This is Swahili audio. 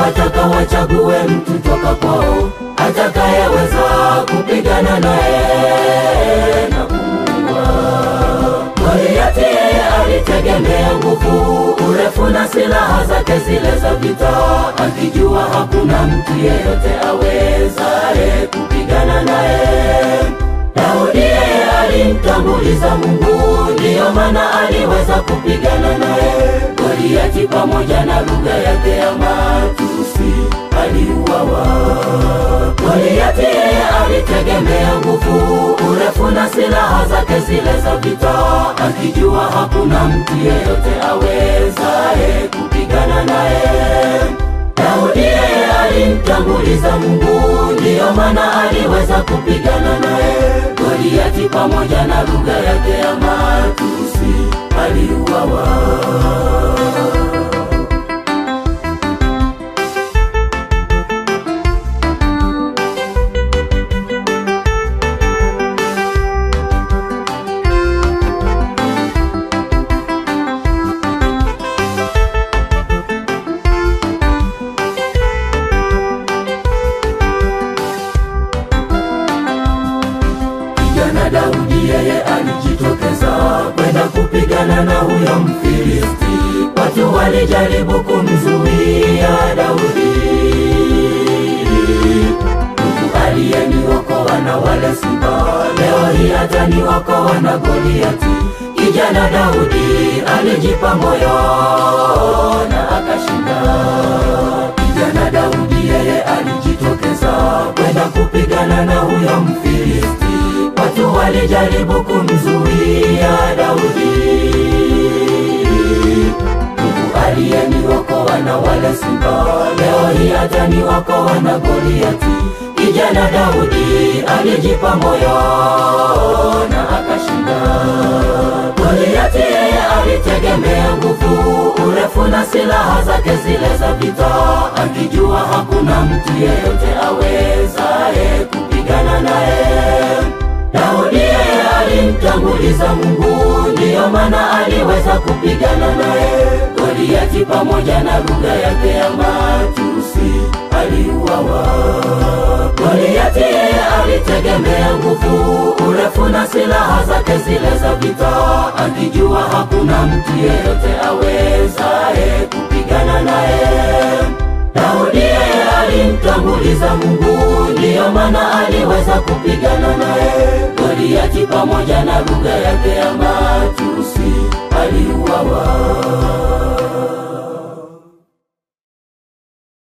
wataka wachague mtu toka kwao atakayeweza kupigana naye na kumuua. Goliathi yeye alitegemea nguvu, urefu na silaha zake zile za vita, akijua hakuna mtu yeyote awezaye kupigana naye. Daudi yeye alimtanguliza Mungu, ndiyo maana aliweza kupigana naye. Goliathi pamoja na lugha yake ya matusi aliuawa. Goliathi yeye alitegemea nguvu, urefu na silaha zake zile za vita, akijua hakuna mtu yeyote awezaye kupigana naye. Daudi yeye alimtanguliza Mungu, ndiyo maana aliweza kupigana naye. Goliathi pamoja na lugha yake ya matusi aliuawa. Na Daudi yeye alijitokeza kwenda kupigana na huyo Mfilisti. Watu walijaribu kumzuia Daudi. Mungu aliyeniokoa na wale simba, leo hii ataniokoa na Goliathi. Kijana Daudi alijipa moyo na akashinda. Kijana Daudi yeye alijitokeza kwenda kupigana na huyo Mfilisti. Watu walijaribu kumzuia Daudi. Mungu aliyeniokoa na wale simba, leo hii ataniokoa na Goliathi. Kijana Daudi alijipa moyo na akashinda. Goliathi yeye alitegemea nguvu, urefu na silaha zake zile za vita, akijua hakuna mtu yeyote awezaye kupigana naye. Daudi yeye alimtanguliza Mungu, ndiyo maana aliweza kupigana naye. Goliathi pamoja na lugha yake ya matusi aliuawa. Goliathi yeye alitegemea nguvu, urefu na silaha zake zile za vita, akijua hakuna mtu yeyote awezaye kupigana naye. Daudi yeye alimtanguliza Mungu, ndiyo maana aliweza kupigana naye. Goliathi pamoja na lugha yake ya matusi aliuawa.